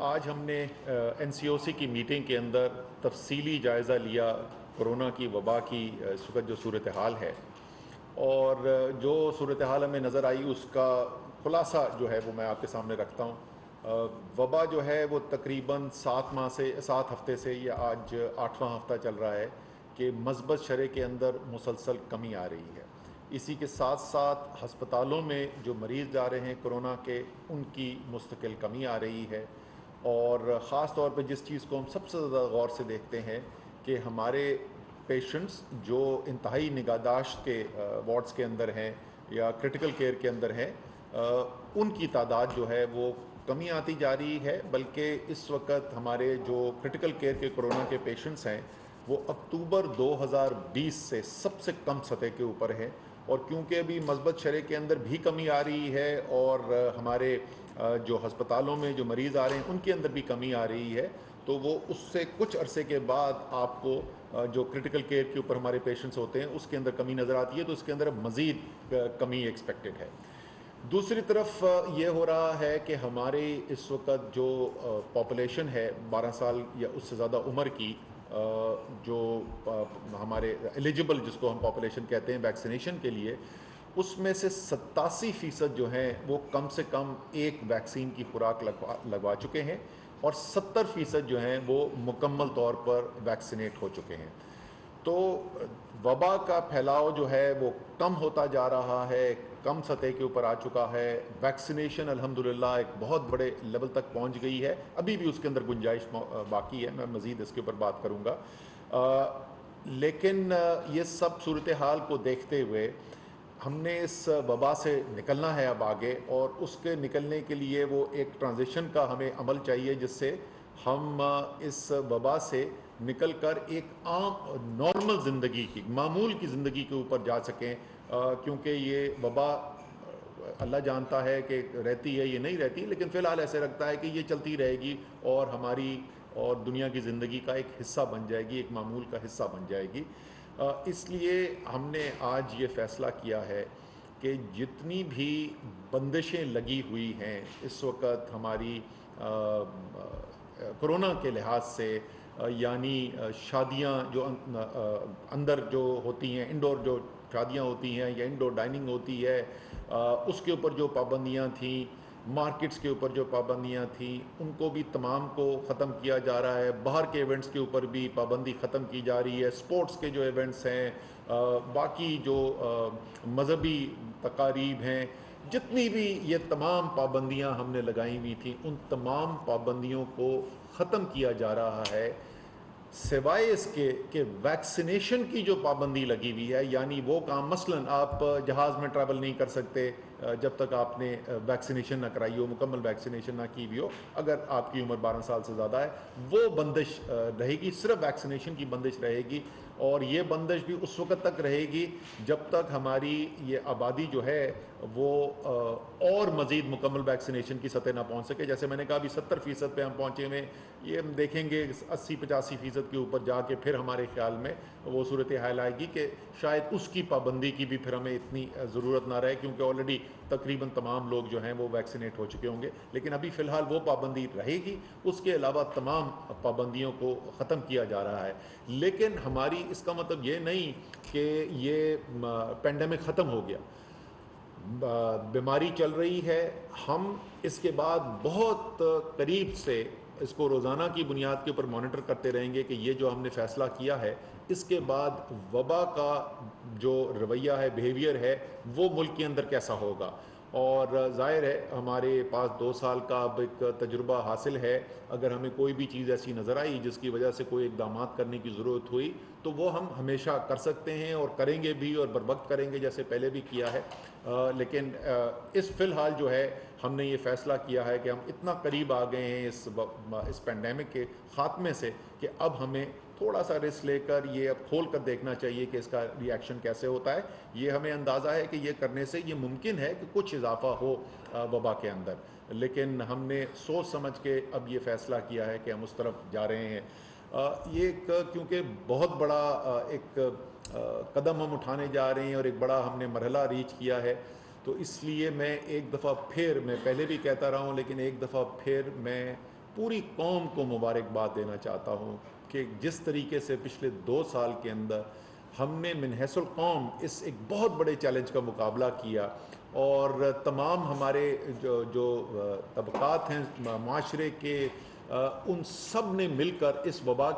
آج ہم نے NCOC کی میٹنگ کے اندر تفصیلی جائزہ لیا کرونا کی وبا کی اس وقت جو صورتحال ہے، اور جو صورتحال ہمیں نظر آئی اس کا خلاصہ جو ہے وہ میں آپ کے سامنے رکھتا ہوں۔ وبا جو ہے وہ تقریباً 7 ہفتے سے یا آج 8واں ہفتہ چل رہا ہے کہ مثبت شرح کے اندر مسلسل کمی آ رہی ہے۔ اسی کے ساتھ ساتھ ہسپتالوں میں جو مریض جا رہے ہیں کرونا کے، ان کی مستقل کمی آ رہی ہے، اور خاص طور پہ جس چیز کو ہم سب سے زیادہ غور سے دیکھتے ہیں کہ ہمارے پیشنٹس جو انتہائی نگہداشت کے وارڈز کے اندر ہیں یا کرٹیکل کیئر کے اندر ہیں، ان کی تعداد جو ہے وہ کمی آتی جا رہی ہے، بلکہ اس وقت ہمارے جو کرٹیکل کیئر کے کرونا کے پیشنٹس ہیں وہ اکتوبر 2020 سے سب سے کم سطح کے اوپر ہیں۔ اور کیونکہ ابھی مثبت شرح کے اندر بھی کمی آ رہی ہے اور ہمارے جو ہسپتالوں میں جو مریض آ رہے ہیں ان کے اندر بھی کمی آ رہی ہے، تو وہ اس سے کچھ عرصے کے بعد آپ کو جو کرٹیکل کیئر کے اوپر ہمارے پیشنٹس ہوتے ہیں اس کے اندر کمی نظر آتی ہے، تو اس کے اندر مزید کمی ایکسپیکٹڈ ہے۔ دوسری طرف یہ ہو رہا ہے کہ ہمارے اس وقت جو پاپولیشن ہے 12 سال یا اس سے زیادہ عمر کی، جو ہمارے ایلیجبل جس کو ہم پاپولیشن کہتے ہیں ویکسینیشن کے لیے، اس میں سے 87% جو ہیں وہ کم سے کم ایک ویکسین کی خوراک لگوا چکے ہیں، اور 70% جو ہیں وہ مکمل طور پر ویکسینیٹ ہو چکے ہیں۔ تو وبا کا پھیلاؤ جو ہے وہ کم ہوتا جا رہا ہے، کم سطح کے اوپر آ چکا ہے۔ ویکسینیشن الحمدللہ ایک بہت بڑے لیول تک پہنچ گئی ہے، ابھی بھی اس کے اندر گنجائش باقی ہے، میں مزید اس کے اوپر بات کروں گا۔ لیکن یہ سب صورتحال کو دیکھتے ہوئے ہم نے اس وبا سے نکلنا ہے اب آگے، اور اس کے نکلنے کے لیے وہ ایک ٹرانزیشن کا ہمیں عمل چاہیے جس سے ہم اس وبا سے نکل کر ایک عام نارمل زندگی کی، معمول کی زندگی کے اوپر جا سکیں، کیونکہ یہ وبا اللہ جانتا ہے کہ رہتی ہے یہ نہیں رہتی، لیکن فی الحال ایسے لگتا ہے کہ یہ چلتی رہے گی اور ہماری اور دنیا کی زندگی کا ایک حصہ بن جائے گی، ایک معمول کا حصہ بن جائے گی۔ اس لیے ہم نے آج یہ فیصلہ کیا ہے کہ جتنی بھی بندشیں لگی ہوئی ہیں اس وقت ہماری کرونا کے لحاظ سے، یعنی شادیاں جو اندر جو ہوتی ہیں، انڈور جو شادیاں ہوتی ہیں یا انڈور ڈائننگ ہوتی ہے، اس کے اوپر جو پابندیاں تھیں، مارکیٹس کے اوپر جو پابندیاں تھیں، ان کو بھی تمام کو ختم کیا جا رہا ہے۔ باہر کے ایونٹس کے اوپر بھی پابندی ختم کی جا رہی ہے۔ سپورٹس کے جو ایونٹس ہیں، باقی جو مذہبی تقاریب ہیں، جتنی بھی یہ تمام پابندیاں ہم نے لگائی ہوئی تھیں، ان تمام پابندیوں کو ختم کیا جا رہا ہے، سوائے اس کے کہ ویکسینیشن کی جو پابندی لگی ہوئی ہے، یعنی وہ کام مثلاً آپ جہاز میں ٹریول نہیں کر سکتے جب تک آپ نے ویکسینیشن نہ کرائی ہو، مکمل ویکسینیشن نہ کی ہوئی ہو، اگر آپ کی عمر 12 سال سے زیادہ ہے، وہ بندش رہے گی، صرف ویکسینیشن کی بندش رہے گی، اور یہ بندش بھی اس وقت تک رہے گی جب تک ہماری یہ آبادی جو ہے وہ اور مزید مکمل ویکسینیشن کی سطح نہ پہنچ سکے۔ جیسے میں نے کہا ابھی 70% پہ ہم پہنچے ہوئے، یہ ہم دیکھیں گے 80-85% کے اوپر جا کے پھر ہمارے خیال میں وہ صورتحال آئے گی کہ شاید اس کی پابندی کی بھی پھر ہمیں اتنی ضرورت نہ رہے، کیونکہ آلریڈی تقریباً تمام لوگ جو ہیں وہ ویکسینیٹ ہو چکے ہوں گے۔ لیکن ابھی فی الحال وہ پابندی رہے گی، اس کے علاوہ تمام پابندیوں کو ختم کیا جا رہا ہے۔ لیکن ہماری اس کا مطلب یہ نہیں کہ یہ پینڈیمک ختم ہو گیا، بیماری چل رہی ہے۔ ہم اس کے بعد بہت قریب سے اس کو روزانہ کی بنیاد کے اوپر مانیٹر کرتے رہیں گے کہ یہ جو ہم نے فیصلہ کیا ہے، اس کے بعد وبا کا جو رویہ ہے، بیہیویئر ہے، وہ ملک کے اندر کیسا ہوگا۔ اور ظاہر ہے ہمارے پاس 2 سال کا اب ایک تجربہ حاصل ہے، اگر ہمیں کوئی بھی چیز ایسی نظر آئی جس کی وجہ سے کوئی اقدامات کرنے کی ضرورت ہوئی تو وہ ہم ہمیشہ کر سکتے ہیں اور کریں گے بھی، اور بر وقت کریں گے جیسے پہلے بھی کیا ہے۔ لیکن اس فی الحال جو ہے ہم نے یہ فیصلہ کیا ہے کہ ہم اتنا قریب آ گئے ہیں اس پینڈیمک کے خاتمے سے کہ اب ہمیں تھوڑا سا رسک لے کر یہ اب کھول کر دیکھنا چاہیے کہ اس کا ری ایکشن کیسے ہوتا ہے۔ یہ ہمیں اندازہ ہے کہ یہ کرنے سے یہ ممکن ہے کہ کچھ اضافہ ہو وبا کے اندر، لیکن ہم نے سوچ سمجھ کے اب یہ فیصلہ کیا ہے کہ ہم اس طرف جا رہے ہیں۔ یہ ایک کیونکہ بہت بڑا ایک قدم ہم اٹھانے جا رہے ہیں اور ایک بڑا ہم نے مرحلہ ریچ کیا ہے، تو اس لیے میں ایک دفعہ پھر، میں پہلے بھی کہتا رہا ہوں لیکن ایک دفعہ پھر میں پوری قوم کو مبارکباد دینا چاہتا ہوں کہ جس طریقے سے پچھلے 2 سال کے اندر ہم نے من حیث القوم اس ایک بہت بڑے چیلنج کا مقابلہ کیا، اور تمام ہمارے جو طبقات ہیں معاشرے کے، ان سب نے مل کر اس وبا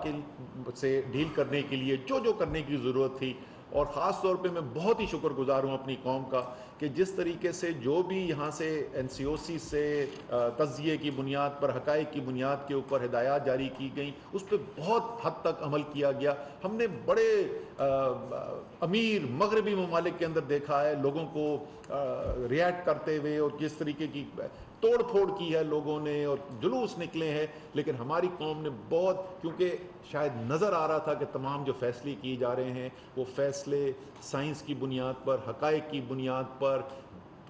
سے ڈیل کرنے کے لیے جو کرنے کی ضرورت تھی. اور خاص طور پہ میں بہت ہی شکر گزار ہوں اپنی قوم کا کہ جس طریقے سے جو بھی یہاں سے NCOC سے تجزیے کی بنیاد پر، حقائق کی بنیاد کے اوپر ہدایات جاری کی گئیں، اس پہ بہت حد تک عمل کیا گیا. ہم نے بڑے امیر مغربی ممالک کے اندر دیکھا ہے لوگوں کو ریئیکٹ کرتے ہوئے، اور جس طریقے کی توڑ پھوڑ کی ہے لوگوں نے اور جلوس نکلے ہیں، لیکن ہماری قوم نے بہت، کیونکہ شاید نظر آ رہا تھا کہ تمام جو فیصلے کیے جا رہے ہیں وہ فیصلے سائنس کی بنیاد پر، حقائق کی بنیاد پر،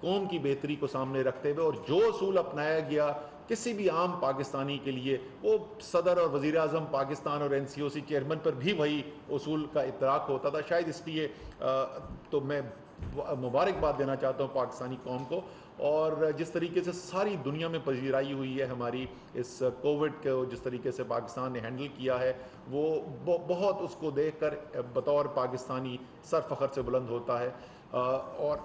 قوم کی بہتری کو سامنے رکھتے ہوئے، اور جو اصول اپنایا گیا کسی بھی عام پاکستانی کے لیے، وہ صدر اور وزیر اعظم پاکستان اور NCOC چیئرمین پر بھی وہی اصول کا اطلاق ہوتا تھا. شاید اس لیے تو میں مبارکباد دینا چاہتا ہوں پاکستانی قوم کو. اور جس طریقے سے ساری دنیا میں پذیرائی ہوئی ہے ہماری اس کووڈ کو، جس طریقے سے پاکستان نے ہینڈل کیا ہے، وہ بہت، اس کو دیکھ کر بطور پاکستانی سر فخر سے بلند ہوتا ہے. اور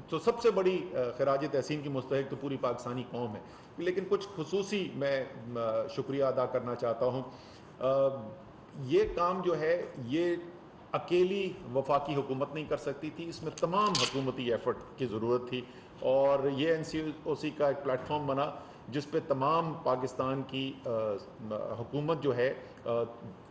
تو سب سے بڑی خراج تحسین کی مستحق تو پوری پاکستانی قوم ہے. لیکن کچھ خصوصی میں شکریہ ادا کرنا چاہتا ہوں. یہ کام جو ہے یہ اکیلی وفاقی حکومت نہیں کر سکتی تھی، اس میں تمام حکومتی ایفرٹ کی ضرورت تھی، اور یہ NCOC کا ایک پلیٹ فارم بنا جس پہ تمام پاکستان کی حکومت جو ہے،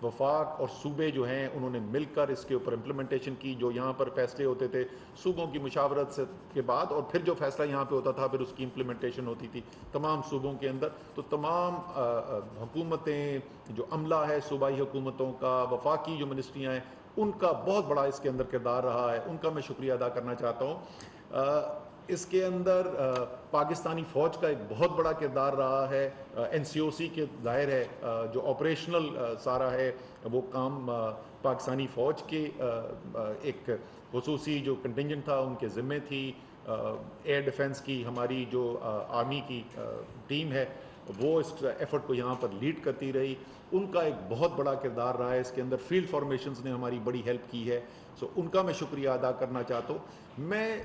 وفاق اور صوبے جو ہیں، انہوں نے مل کر اس کے اوپر امپلیمنٹیشن کی. جو یہاں پر فیصلے ہوتے تھے صوبوں کی مشاورت سے کے بعد، اور پھر جو فیصلہ یہاں پہ ہوتا تھا پھر اس کی امپلیمنٹیشن ہوتی تھی تمام صوبوں کے اندر. تو تمام حکومتیں، جو عملہ ہے صوبائی حکومتوں کا، وفاقی جو منسٹریاں ہیں، ان کا بہت بڑا اس کے اندر کردار رہا ہے، ان کا میں شکریہ ادا کرنا چاہتا ہوں. اس کے اندر پاکستانی فوج کا ایک بہت بڑا کردار رہا ہے. NCOC کے ظاہر ہے جو آپریشنل سارا ہے وہ کام پاکستانی فوج کے ایک خصوصی جو کنٹنجنٹ تھا ان کے ذمے تھی. ایئر ڈیفنس کی ہماری جو آرمی کی ٹیم ہے وہ اس ایفرٹ کو یہاں پر لیڈ کرتی رہی. ان کا ایک بہت بڑا کردار رہا ہے اس کے اندر. فیلڈ فارمیشنز نے ہماری بڑی ہیلپ کی ہے، سو ان کا میں شکریہ ادا کرنا چاہتا ہوں. میں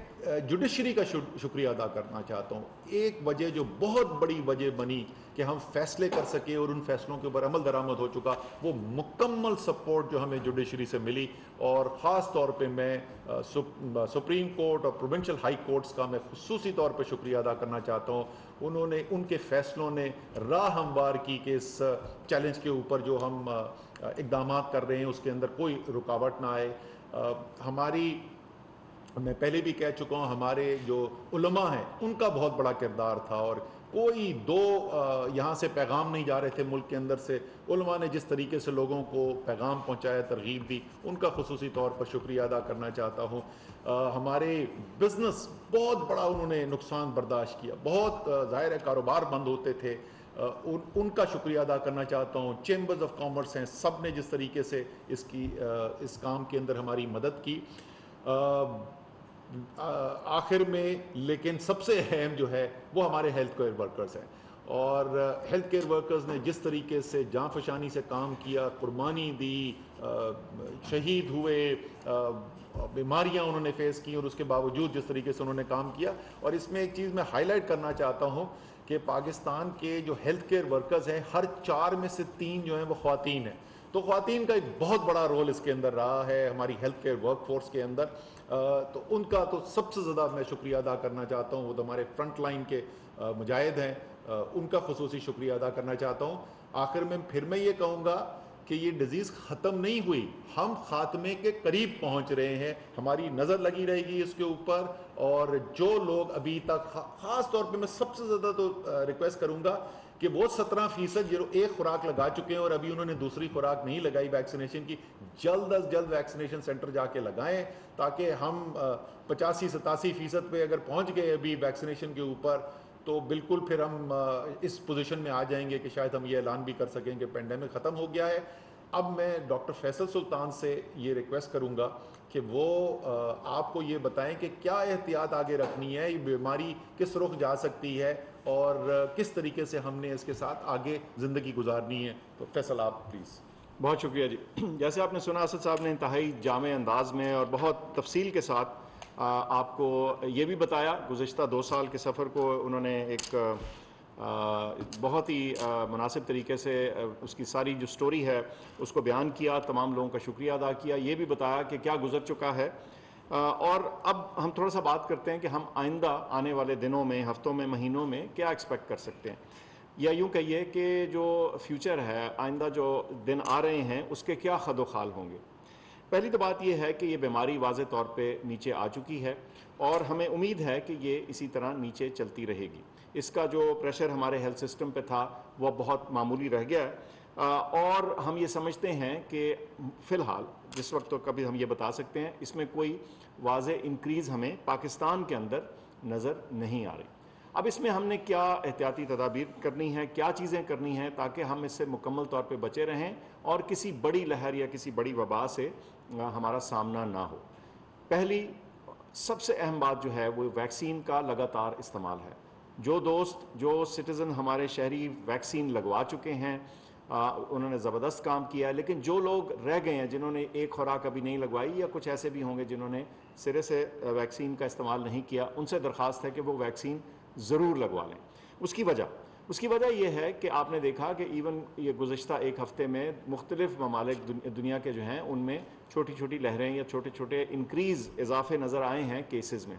جوڈیشری کا شکریہ ادا کرنا چاہتا ہوں. ایک وجہ جو بہت بڑی وجہ بنی کہ ہم فیصلے کر سکے اور ان فیصلوں کے اوپر عمل درآمد ہو چکا، وہ مکمل سپورٹ جو ہمیں جوڈیشری سے ملی. اور خاص طور پہ میں سپریم کورٹ اور پروونشل ہائی کورٹس کا میں خصوصی طور پہ شکریہ ادا کرنا چاہتا ہوں. انہوں نے، ان کے فیصلوں نے راہ ہموار کی کہ اس چیلنج کے اوپر جو ہم اقدامات کر رہے ہیں اس کے اندر کوئی رکاوٹ نہ آئے. ہماری، میں پہلے بھی کہہ چکا ہوں، ہمارے جو علماء ہیں ان کا بہت بڑا کردار تھا، اور کوئی دو یہاں سے پیغام نہیں جا رہے تھے ملک کے اندر سے. علماء نے جس طریقے سے لوگوں کو پیغام پہنچایا، ترغیب دی، ان کا خصوصی طور پر شکریہ ادا کرنا چاہتا ہوں. ہمارے بزنس بہت بڑا انہوں نے نقصان برداشت کیا، بہت ظاہر ہے کاروبار بند ہوتے تھے، ان کا شکریہ ادا کرنا چاہتا ہوں. چیمبرز آف کامرس ہیں، سب نے جس طریقے سے اس کام کے اندر ہماری مدد کی. آخر میں لیکن سب سے اہم جو ہے وہ ہمارے ہیلتھ کیئر ورکرز ہیں، اور ہیلتھ کیئر ورکرز نے جس طریقے سے جاں فشانی سے کام کیا، قربانی دی، شہید ہوئے، بیماریاں انہوں نے فیس کی، اور اس کے باوجود جس طریقے سے انہوں نے کام کیا. اور اس میں ایک چیز میں ہائی لائٹ کرنا چاہتا ہوں کہ پاکستان کے جو ہیلتھ کیئر ورکرز ہیں، ہر 4 میں سے 3 جو ہیں وہ خواتین ہیں. تو خواتین کا ایک بہت بڑا رول اس کے اندر رہا ہے ہماری ہیلتھ کیئر ورک فورس کے اندر. تو ان کا تو سب سے زیادہ میں شکریہ ادا کرنا چاہتا ہوں. وہ تو ہمارے فرنٹ لائن کے مجاہد ہیں، ان کا خصوصی شکریہ ادا کرنا چاہتا ہوں. آخر میں پھر میں یہ کہوں گا کہ یہ ڈیزیز ختم نہیں ہوئی، ہم خاتمے کے قریب پہنچ رہے ہیں. ہماری نظر لگی رہے گی اس کے اوپر، اور جو لوگ ابھی تک، خاص طور پہ میں سب سے زیادہ تو ریکویسٹ کروں گا کہ وہ 17% جو ایک خوراک لگا چکے ہیں اور ابھی انہوں نے دوسری خوراک نہیں لگائی ویکسینیشن کی، جلد از جلد ویکسینیشن سینٹر جا کے لگائیں، تاکہ ہم 85-87% پہ اگر پہنچ گئے ابھی ویکسینیشن کے اوپر تو بالکل پھر ہم اس پوزیشن میں آ جائیں گے کہ شاید ہم یہ اعلان بھی کر سکیں کہ پینڈیمک ختم ہو گیا ہے. اب میں ڈاکٹر فیصل سلطان سے یہ ریکویسٹ کروں گا کہ وہ آپ کو یہ بتائیں کہ کیا احتیاط آگے رکھنی ہے، یہ بیماری کس رخ جا سکتی ہے، اور کس طریقے سے ہم نے اس کے ساتھ آگے زندگی گزارنی ہے. تو فیصل آپ پلیز. بہت شکریہ جی. جیسے آپ نے سنا اسد صاحب نے انتہائی جامع انداز میں اور بہت تفصیل کے ساتھ آپ کو یہ بھی بتایا. گزشتہ 2 سال کے سفر کو انہوں نے ایک بہت ہی مناسب طریقے سے اس کی ساری جو سٹوری ہے اس کو بیان کیا. تمام لوگوں کا شکریہ ادا کیا. یہ بھی بتایا کہ کیا گزر چکا ہے. اور اب ہم تھوڑا سا بات کرتے ہیں کہ ہم آئندہ آنے والے دنوں میں، ہفتوں میں، مہینوں میں کیا ایکسپیکٹ کر سکتے ہیں، یا یوں کہیے کہ جو فیوچر ہے، آئندہ جو دن آ رہے ہیں اس کے کیا خد و خال ہوں گے. پہلی تو بات یہ ہے کہ یہ بیماری واضح طور پہ نیچے آ چکی ہے اور ہمیں امید ہے کہ یہ اسی طرح نیچے چلتی رہے گی. اس کا جو پریشر ہمارے ہیلتھ سسٹم پہ تھا وہ بہت معمولی رہ گیا ہے. اور ہم یہ سمجھتے ہیں کہ فی الحال جس وقت تو کبھی ہم یہ بتا سکتے ہیں اس میں کوئی واضح انکریز ہمیں پاکستان کے اندر نظر نہیں آ رہی. اب اس میں ہم نے کیا احتیاطی تدابیر کرنی ہے، کیا چیزیں کرنی ہیں تاکہ ہم اس سے مکمل طور پہ بچے رہیں اور کسی بڑی لہر یا کسی بڑی وبا سے ہمارا سامنا نہ ہو. پہلی سب سے اہم بات جو ہے وہ ویکسین کا لگاتار استعمال ہے. جو دوست، جو سٹیزن ہمارے شہری ویکسین لگوا چکے ہیں انہوں نے زبردست کام کیا ہے، لیکن جو لوگ رہ گئے ہیں جنہوں نے ایک خوراک ابھی نہیں لگوائی یا کچھ ایسے بھی ہوں گے جنہوں نے سرے سے ویکسین کا استعمال نہیں کیا، ان سے درخواست ہے کہ وہ ویکسین ضرور لگوا لیں. اس کی وجہ یہ ہے کہ آپ نے دیکھا کہ ایون یہ گزشتہ ایک ہفتے میں مختلف ممالک دنیا کے جو ہیں ان میں چھوٹی چھوٹی لہریں یا چھوٹے چھوٹے انکریز، اضافے نظر آئے ہیں کیسز میں.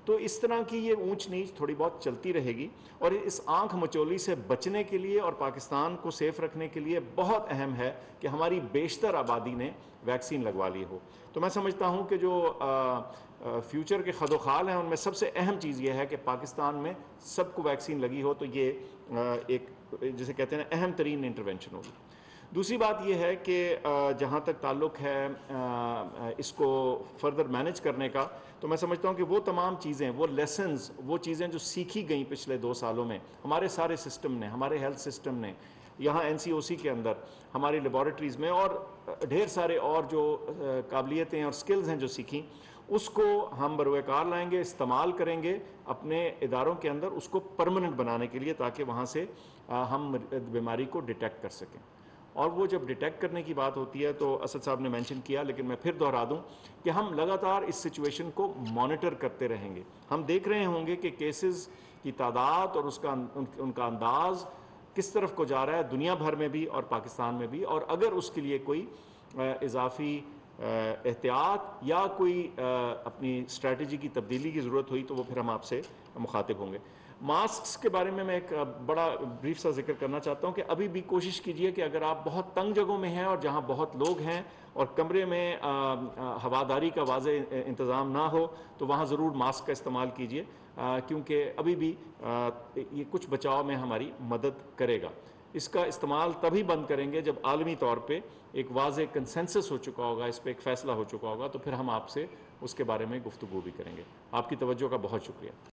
تو اس طرح کی یہ اونچ نیچ تھوڑی بہت چلتی رہے گی اور اس آنکھ مچولی سے بچنے کے لیے اور پاکستان کو سیف رکھنے کے لیے بہت اہم ہے کہ ہماری بیشتر آبادی نے ویکسین لگوا لی ہو. تو میں سمجھتا ہوں کہ جو فیوچر کے خد و خال ہیں ان میں سب سے اہم چیز یہ ہے کہ پاکستان میں سب کو ویکسین لگی ہو، تو یہ ایک جسے کہتے ہیں اہم ترین انٹرونشن ہوگی. دوسری بات یہ ہے کہ جہاں تک تعلق ہے اس کو فردر مینج کرنے کا، تو میں سمجھتا ہوں کہ وہ تمام چیزیں، وہ لیسنز، وہ چیزیں جو سیکھی گئیں پچھلے 2 سالوں میں ہمارے سارے سسٹم نے، ہمارے ہیلتھ سسٹم نے، یہاں NCOC کے اندر، ہماری لیبارٹریز میں اور ڈھیر سارے اور جو قابلیتیں اور سکلز ہیں جو سیکھیں، اس کو ہم بروئے کار لائیں گے، استعمال کریں گے اپنے اداروں کے اندر اس کو پرماننٹ بنانے کے لیے تاکہ وہاں سے ہم بیماری کو ڈیٹیکٹ کر سکیں. اور وہ جب ڈیٹیکٹ کرنے کی بات ہوتی ہے تو اسد صاحب نے مینشن کیا، لیکن میں پھر دہرا دوں کہ ہم لگاتار اس سچویشن کو مانیٹر کرتے رہیں گے. ہم دیکھ رہے ہوں گے کہ کیسز کی تعداد اور ان کا انداز کس طرف کو جا رہا ہے دنیا بھر میں بھی اور پاکستان میں بھی، اور اگر اس کے لیے کوئی اضافی احتیاط یا کوئی اپنی اسٹریٹجی کی تبدیلی کی ضرورت ہوئی تو وہ پھر ہم آپ سے مخاطب ہوں گے. ماسکس کے بارے میں ایک بڑا بریف سا ذکر کرنا چاہتا ہوں کہ ابھی بھی کوشش کیجئے کہ اگر آپ بہت تنگ جگہوں میں ہیں اور جہاں بہت لوگ ہیں اور کمرے میں ہواداری کا واضح انتظام نہ ہو تو وہاں ضرور ماسک کا استعمال کیجئے، کیونکہ ابھی بھی یہ کچھ بچاؤ میں ہماری مدد کرے گا. اس کا استعمال تبھی بند کریں گے جب عالمی طور پہ ایک واضح کنسنسس ہو چکا ہوگا، اس پہ ایک فیصلہ ہو چکا ہوگا، تو پھر ہم آپ سے اس کے بارے میں گفتگو بھی کریں گے. آپ کی توجہ کا بہت شکریہ.